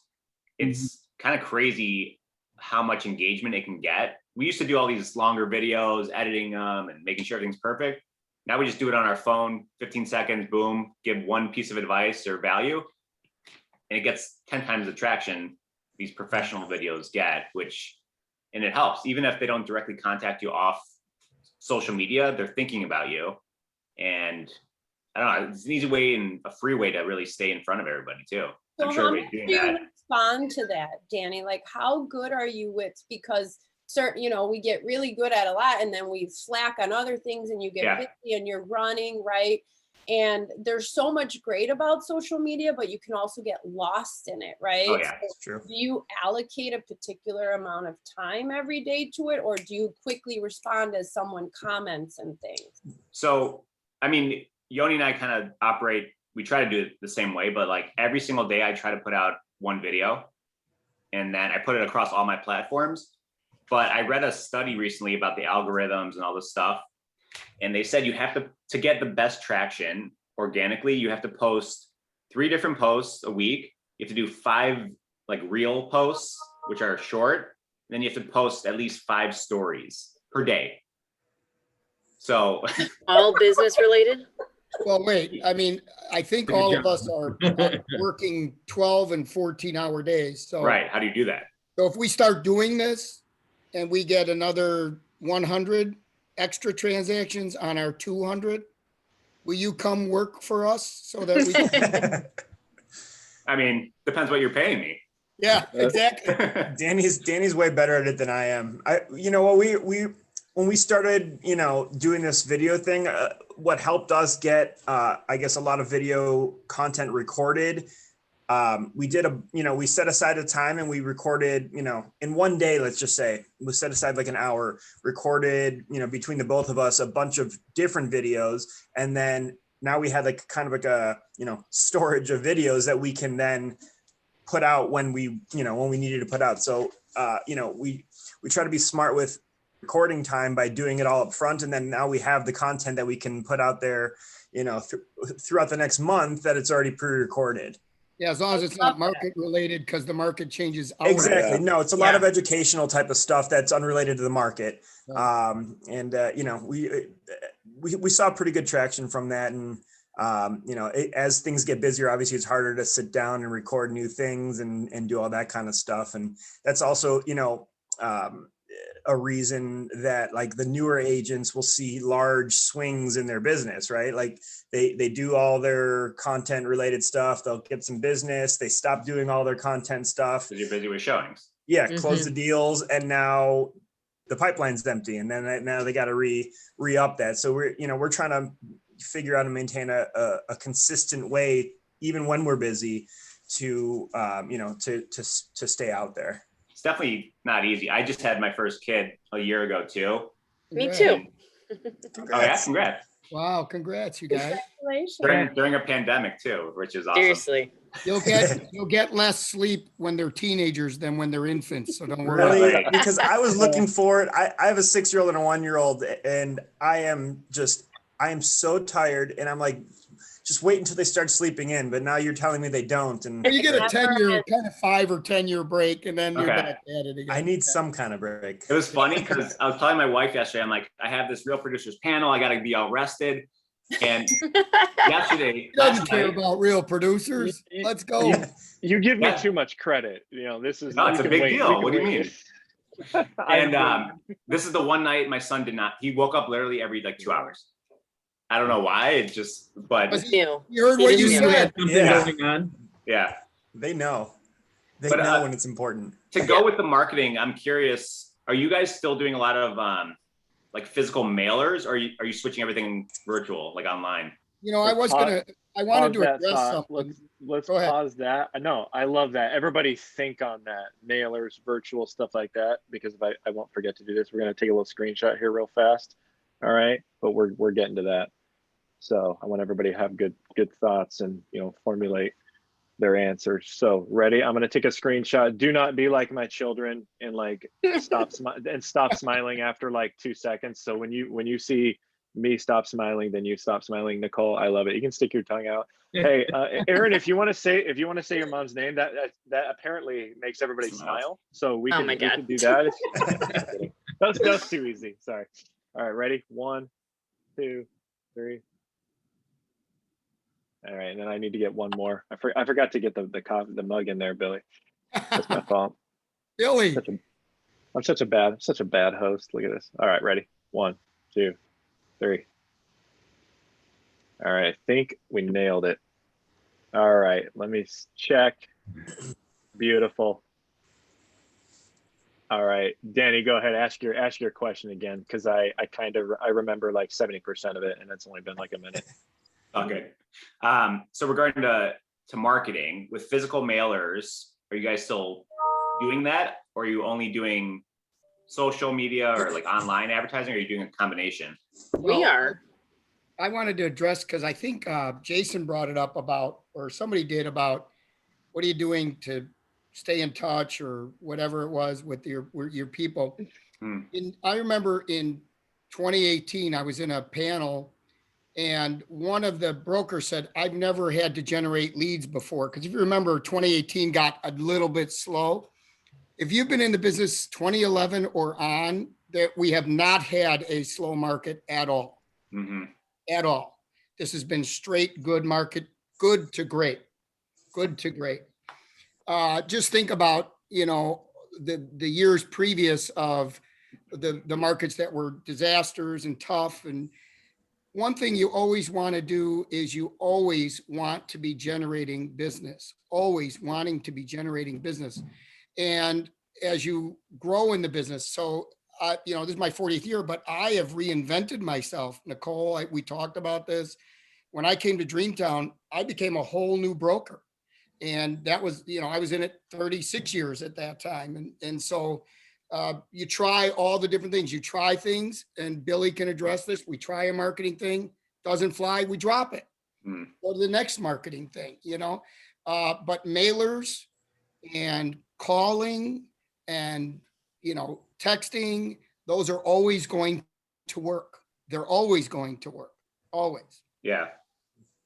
E: It's kind of crazy how much engagement it can get. We used to do all these longer videos, editing them and making sure everything's perfect. Now we just do it on our phone, 15 seconds, boom, give 1 piece of advice or value, and it gets 10 times the traction these professional videos get, and it helps. Even if they don't directly contact you off social media, they're thinking about you. And I don't know, it's an easy way and a free way to really stay in front of everybody too.
D: So
E: I'm sure
D: how
E: everybody's doing
D: do you
E: that.
D: respond to that, Danny? Like, how good are you with, because certain, we get really good at a lot and then we slack on other things and you get busy and you're running, right? And there's so much great about social media, but you can also get lost in it, right?
E: Oh yeah,
D: so
F: That's true.
D: do you allocate a particular amount of time every day to it, or do you quickly respond as someone comments and things?
E: So, I mean, Yoni and I kind of operate, we try to do it the same way, but like every single day I try to put out 1 video and then I put it across all my platforms. But I read a study recently about the algorithms and all this stuff. And they said you have to get the best traction organically, you have to post 3 different posts a week. You have to do 5 like reel posts, which are short. And then you have to post at least 5 stories per day. So
C: All business related?
B: Well, wait, I mean, I think all of us are working 12 and 14-hour days. So,
E: right, how do you do that?
B: So if we start doing this and we get another 100 extra transactions on our 200, will you come work for us so that we can?
E: I mean, depends what you're paying me.
B: Yeah, exactly.
F: Danny's way better at it than I am. When we started, doing this video thing, what helped us get, I guess, a lot of video content recorded. We set aside a time and we recorded, in one day, let's just say, we set aside like an hour, recorded, between the both of us, a bunch of different videos. And then now we had like kind of like a, storage of videos that we can then put out when we needed to put out. So, we try to be smart with recording time by doing it all up front. And then now we have the content that we can put out there, throughout the next month that it's already pre-recorded.
B: Yeah, as long as it's not market related, because the market changes.
F: Exactly. No, it's a lot of educational type of stuff that's unrelated to the market. We saw pretty good traction from that. And, as things get busier, obviously it's harder to sit down and record new things and do all that kind of stuff. And that's also, a reason that like the newer agents will see large swings in their business, right? Like they do all their content related stuff. They'll get some business. They stop doing all their content stuff.
E: Because you're busy with showings.
F: Yeah. Close the deals. And now the pipeline's empty. And then now they got to re-up that. So we're trying to figure out and maintain a consistent way, even when we're busy, to stay out there.
E: It's definitely not easy. I just had my first kid a year ago too.
C: Me too.
E: Oh yeah, congrats.
B: Wow, congrats, you guys.
D: Congratulations.
E: During a pandemic too, which is awesome.
C: Seriously.
B: You'll get less sleep when they're teenagers than when they're infants. So don't worry.
F: Really,
E: Right.
F: because I was looking for it. I have a 6-year-old and a 1-year-old, and I am so tired. And I'm like, just wait until they start sleeping in. But now you're telling me they don't. And
B: Well, you get a
C: Never
B: 10-year,
C: is.
B: kind of 5 or 10-year break, and then you're
E: Okay.
B: back at it again.
F: I need some kind of break.
E: It was funny because I was telling my wife yesterday, I'm like, I have this Real Producers panel. I got to be all rested. And yesterday,
B: He doesn't
E: last
B: care
E: night,
B: about real producers. Let's go.
A: You give me
E: Yeah.
A: too much credit. You know, this is.
E: No, it's
A: we
E: a
A: can
E: big
A: wait.
E: deal.
A: We can
E: What do you
A: wait.
E: mean? And this is the one night my son did not. He woke up literally every like 2 hours. I don't know why. It just, but
B: Was
C: New.
B: You heard
C: He
B: what
C: didn't
B: you
C: do
I: You
C: it.
I: had
B: said.
I: something
F: Yeah.
I: going on.
E: yeah.
F: They know. They
E: But,
F: know when it's important.
E: To go with the marketing, I'm curious. Are you guys still doing a lot of like physical mailers, or are you switching everything virtual, like online?
B: You know, I
A: Let's
B: I wanted to
A: Pause that
B: address
A: thought.
B: something.
A: Let's
B: Go ahead.
A: pause that. No, I love that. Everybody think on that. Mailers, virtual stuff like that, because if I won't forget to do this. We're gonna take a little screenshot here real fast. All right, but we're getting to that. So I want everybody to have good thoughts and, you know, formulate their answers. So ready? I'm gonna take a screenshot. Do not be like my children and like stop smiling after like 2 seconds. So when you see me stop smiling, then you stop smiling. Nicole, I love it. You can stick your tongue out. Hey, Erin, if you want to say your mom's name, that apparently makes everybody smile. So we
C: Oh
A: can,
C: my
A: we
C: God.
A: can do that. That's too easy. Sorry. All right, ready? 1, 2, 3. All right, and then I need to get one more. I forgot to get the mug in there, Billy. That's my fault.
B: Billy,
A: I'm such a bad host. Look at this. All right, ready? 1, 2, 3. All right, I think we nailed it. All right, let me check. Beautiful. All right, Danny, go ahead. Ask your question again, because I remember like 70% of it, and it's only been like a minute.
E: Okay. So regarding to marketing with physical mailers, are you guys still doing that, or are you only doing social media or like online advertising, or are you doing a combination?
C: We are.
B: I wanted to address, because I think Jason brought it up about, or somebody did, about what are you doing to stay in touch or whatever it was with your people. I remember in 2018, I was in a panel and one of the brokers said, I've never had to generate leads before. Because if you remember, 2018 got a little bit slow. If you've been in the business 2011 or on, that we have not had a slow market at all.
E: Mm-hmm.
B: At all. This has been straight good market, good to great. Just think about, you know, the years previous of the markets that were disasters and tough. And one thing you always want to do is you always want to be generating business, always wanting to be generating business. And as you grow in the business, so you know, this is my 40th year, but I have reinvented myself. Nicole, we talked about this. When I came to Dreamtown, I became a whole new broker. And that was, you know, I was in it 36 years at that time. And so you try all the different things. You try things, and Billy can address this. We try a marketing thing, doesn't fly, we drop it. Go to the next marketing thing, you know. But mailers and calling and, you know, texting, those are always going to work. They're always going to work, always.
E: Yeah,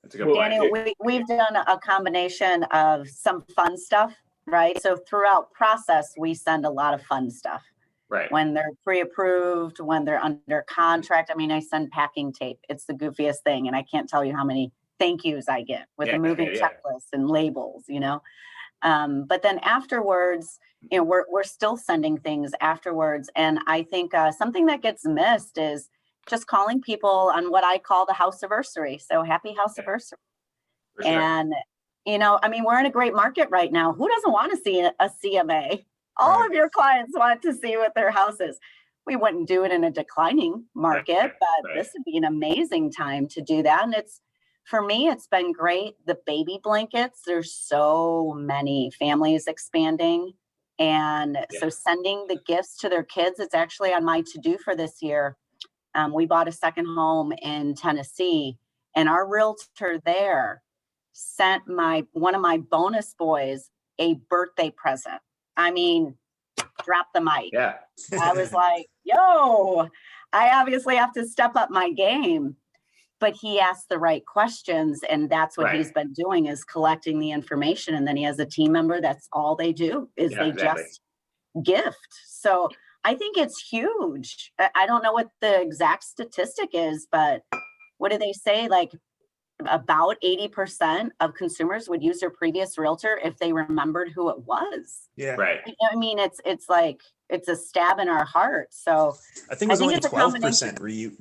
E: that's a good point.
G: Danny, we've done a combination of some fun stuff, right? So throughout process, we send a lot of fun stuff.
E: Right.
G: When they're pre-approved, when they're under contract. I mean, I send packing tape. It's the goofiest thing. And I can't tell you how many thank yous I get with the moving checklist and labels, you know. But then afterwards, you know, we're still sending things afterwards. And I think something that gets missed is just calling people on what I call the house anniversary. So happy house anniversary.
E: For sure.
G: And, you know, I mean, we're in a great market right now. Who doesn't want to see a CMA? All of your clients want to see what their house is. We wouldn't do it in a declining market, but this would be an amazing time to do that. And it's, for me, it's been great. The baby blankets, there's so many families expanding. And so sending the gifts to their kids, it's actually on my to-do for this year. We bought a second home in Tennessee, and our realtor there sent one of my bonus boys a birthday present. I mean, drop the mic.
E: Yeah.
G: I was like, yo, I obviously have to step up my game. but he asks the right questions, and that's what
E: Right.
G: he's been doing, is collecting the information. And then he has a team member, that's all they do, is
E: Yeah,
G: they
E: exactly.
G: just gift. So I think it's huge. I don't know what the exact statistic is, but what do they say? Like about 80% of consumers would use their previous realtor if they remembered who it was.
F: Yeah.
E: Right.
G: I mean, it's like, it's a stab in our heart. So
F: I think it was only
G: it's a
F: 12%.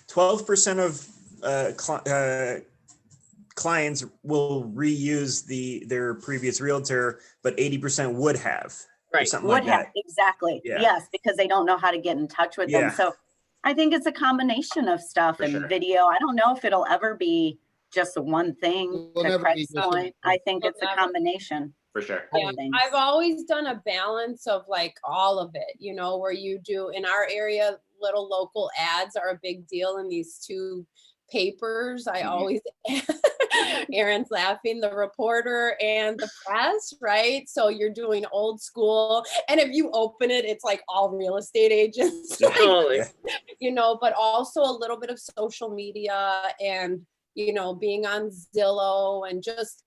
F: 12% of clients will reuse their previous realtor, but 80% would have. Or
C: Right.
F: something
G: would
F: like
G: have,
F: that.
G: exactly.
F: Yeah.
G: Yes, because they don't know how to get in touch with
F: Yeah.
G: them. So I think it's a combination of stuff
E: For
G: and
E: sure.
G: video. I don't know if it'll ever be just one thing.
B: Will
G: To
B: never be
G: Craig's
B: just
G: point,
B: one
G: I think
D: Will
G: it's a
D: never.
G: combination
E: For sure.
G: of
D: Yeah,
G: things.
D: I've always done a balance of like all of it, you know, where you do in our area, little local ads are a big deal in these two papers. I
E: Mhm.
D: always, Erin's laughing, the Reporter and the Press, right? So you're doing old school. And if you open it, it's like all real estate agents, like,
C: Totally.
D: you know, but also a little bit of social media and, you know, being on Zillow and just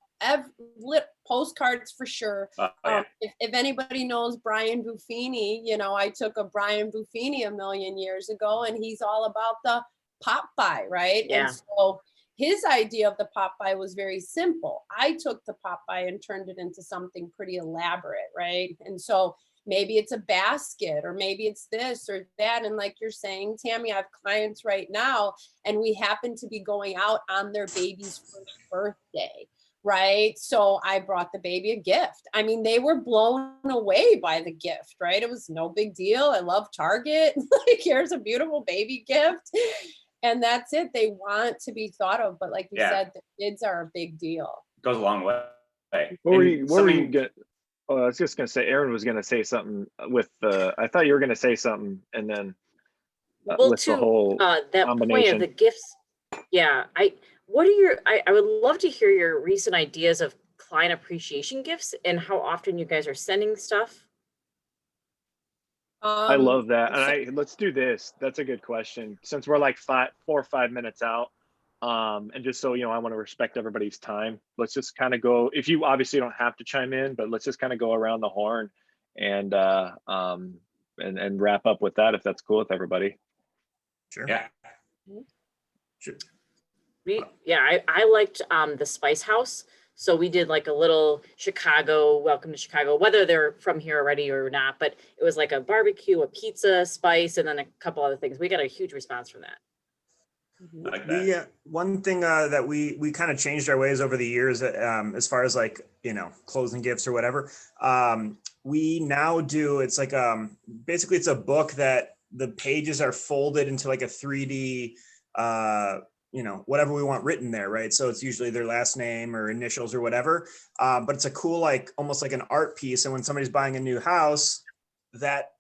D: postcards for sure.
E: Yeah.
D: If anybody knows Brian Buffini, you know, I took a Brian Buffini a million years ago, and he's all about the pop by, right?
C: Yeah.
D: And so his idea of the pop by was very simple. I took the pop by and turned it into something pretty elaborate, right? And so maybe it's a basket, or maybe it's this or that. And like you're saying, Tammy, I have clients right now, and we happen to be going out on their baby's first birthday. Right. So I brought the baby a gift. I mean, they were blown away by the gift, right? It was no big deal. I love Target. Like, here's a beautiful baby gift. And that's it. They want to be thought of. But like you
E: Yeah.
D: said, the kids are a big deal.
E: Goes a long way.
A: What were you gonna? Oh, I was just gonna say, Erin was gonna say something with the. I thought you were gonna say something, and then
C: Well,
A: with
C: to
A: the whole
C: that point
A: combination.
C: of the gifts, yeah, I would love to hear your recent ideas of client appreciation gifts and how often you guys are sending stuff.
A: I love that,
D: so-
A: and let's do this. That's a good question. Since we're like 4 or 5 minutes out, and just so you know, I want to respect everybody's time. Let's just kind of go. If you obviously don't have to chime in, but let's just kind of go around the horn and wrap up with that, if that's cool with everybody.
F: Sure.
E: Yeah.
F: Sure.
C: I liked the Spice House. So we did like a little Chicago, welcome to Chicago, whether they're from here already or not, but it was like a barbecue, a pizza, spice, and then a couple other things. We got a huge response from that.
E: I like that.
F: One thing that we kind of changed our ways over the years, as far as like, you know, closing gifts or whatever. We now do, it's like basically it's a book that the pages are folded into like a 3D you know, whatever we want written there, right? So it's usually their last name or initials or whatever. But it's a cool, like almost like an art piece. And when somebody's buying a new house, that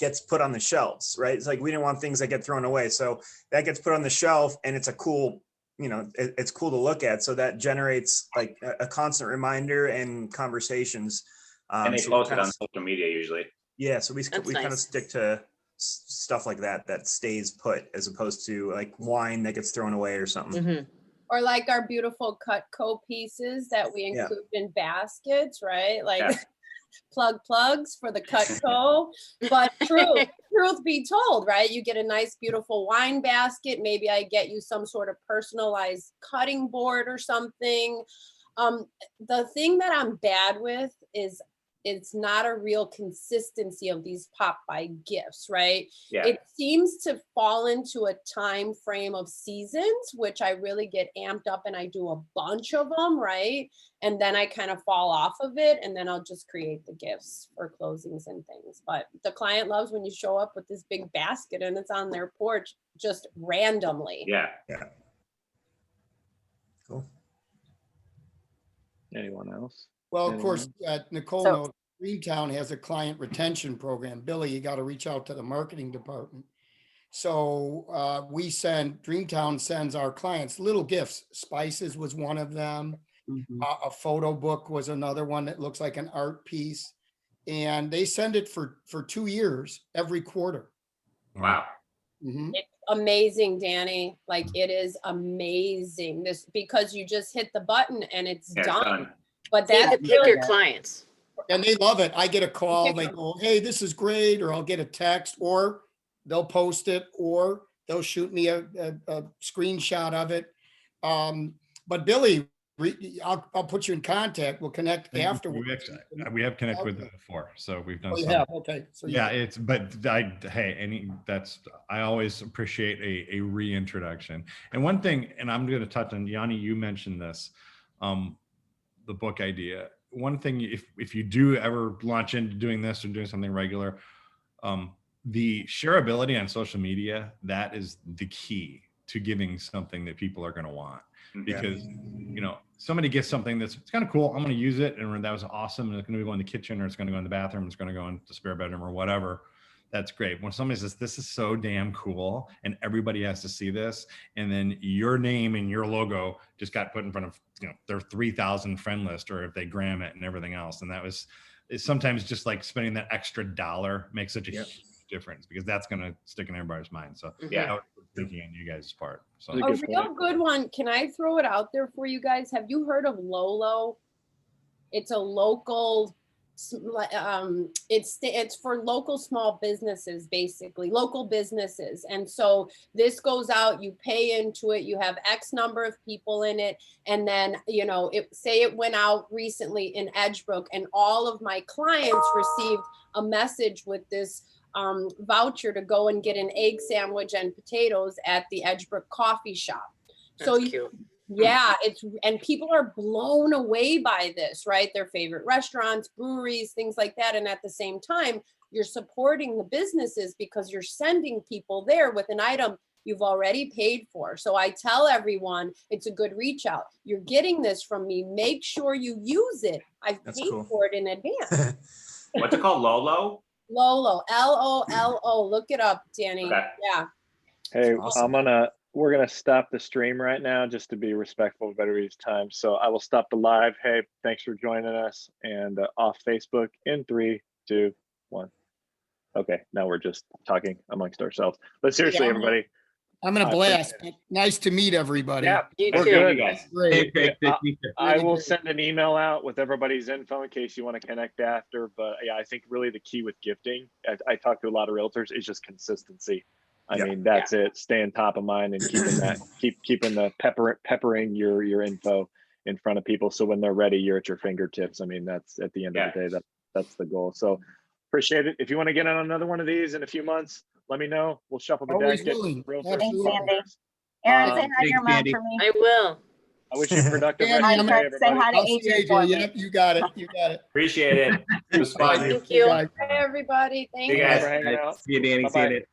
F: gets put on the shelves, right? It's like we didn't want things that get thrown away. So that gets put on the shelf, and it's a cool, you know, it's cool to look at. So that generates like a constant reminder and conversations.
E: And they
F: so
E: post it on social media usually.
F: Yeah, so we
C: That's
F: kind of
C: nice.
F: stick to stuff like that stays put, as opposed to like wine that gets thrown away or something.
C: Mhm.
D: Or like our beautiful Cutco pieces that we
F: Yeah.
D: include in baskets, right? Like
E: Yeah.
D: plugs for the Cutco. But truth be told, right? You get a nice, beautiful wine basket. Maybe I get you some sort of personalized cutting board or something. The thing that I'm bad with is it's not a real consistency of these pop-by gifts, right?
E: Yeah.
D: It seems to fall into a time frame of seasons, which I really get amped up and I do a bunch of them, right? And then I kind of fall off of it, and then I'll just create the gifts for closings and things. But the client loves when you show up with this big basket and it's on their porch just randomly.
E: Yeah.
F: Cool.
A: Anyone else?
B: Well, of course, Nicole
G: So-
B: knows Greentown has a client retention program. Billy, you got to reach out to the marketing department. So Dreamtown sends our clients little gifts. Spices was one of them.
G: Mhm.
B: A photo book was another one that looks like an art piece. And they send it for 2 years, every quarter.
E: Wow.
B: Mhm.
D: It's amazing, Danny. Like it is amazing. This because you just hit the button and it's
E: Yeah, it's
D: done.
E: done.
D: But
C: You have
D: that's
C: to pick
D: really
C: your clients.
B: And they love it. I get a call,
D: Pick
B: they
D: 'em.
B: go, hey, this is great, or I'll get a text, or they'll post it, or they'll shoot me a screenshot of it. But Billy, I'll put you in contact. We'll connect afterwards.
H: We have connected with them before, so we've done
B: Oh, you
H: some.
B: have, okay. So
H: Yeah, I always appreciate a reintroduction. And one thing, and I'm going to touch on, Yoni, you mentioned this, the book idea. One thing, if you do ever launch into doing this or doing something regular, the shareability on social media, that is the key to giving something that people are going to want. Because somebody gets something it's kind of cool, I'm going to use it, and that was awesome, and it's going to go in the kitchen, or it's going to go in the bathroom, it's going to go in the spare bedroom, or whatever. That's great. When somebody says this is so damn cool and everybody has to see this, and then your name and your logo just got put in front of their 3,000 friend list, or if they gram it and everything else, and it's sometimes just like spending that extra dollar makes such a huge difference, because that's going to stick in everybody's mind. So
E: Yeah.
H: I was thinking on you guys' part. So
D: a real good one. Can I throw it out there for you guys? Have you heard of Lolo? It's a local, it's for local small businesses, basically local businesses. And so this goes out, you pay into it, you have X number of people in it. And then, say it went out recently in Edgebrook, and all of my clients received a message with this voucher to go and get an egg sandwich and potatoes at the Edgebrook coffee shop.
C: That's cute.
D: Yeah, and people are blown away by this, right? Their favorite restaurants, breweries, things like that. And at the same time, you're supporting the businesses because you're sending people there with an item you've already paid for. So I tell everyone it's a good reach out. You're getting this from me. Make sure you use it. I've paid for it in advance.
E: What's it called? Lolo?
D: Lolo, Lolo. Look it up, Danny.
E: Okay.
D: Yeah.
A: Hey,
B: Awesome.
A: we're gonna stop the stream right now just to be respectful of everybody's time. So I will stop the live. Hey, thanks for joining us, and off Facebook in 3, 2, 1. Okay, now we're just talking amongst ourselves. But seriously, everybody.
B: I'm going to
A: I
B: blast.
A: appreciate
B: Nice to meet everybody.
A: Yeah,
C: You
A: we're
C: too.
A: good.
E: guys.
B: Great.
I: Hey, Craig, good to meet you.
A: I will send an email out with everybody's info in case you want to connect after. But yeah, I think really the key with gifting, I talk to a lot of realtors, is just consistency. I mean, that's it. Staying top of mind and keeping the peppering your info in front of people, so when they're ready, you're at your fingertips. I mean, that's at the end of the day, that's the goal. So appreciate it. If you want to get on another one of these in a few months, let me know. We'll shuffle the
B: Always
A: deck.
B: willing.
A: Realtors.
G: Thanks,
B: Absolutely.
G: Sandy. Aaron, say hi to
I: Thanks,
G: your mom
I: Sandy.
G: for me.
C: I will.
A: I wish you a productive
B: Danny,
A: rest of
B: I'm
A: the
B: gonna
A: day,
G: Say
A: everybody.
G: hi to
B: I'll see
G: Adrian for
B: AJ.
G: me.
B: Yep, you got it. You got it.
E: Appreciate it. It was fun.
C: Thank you.
B: Bye.
D: Hey, everybody. Thank
E: See you
D: you.
E: guys.
A: Thanks for hanging out.
I: See you, Danny. See
A: Bye-bye.
I: you.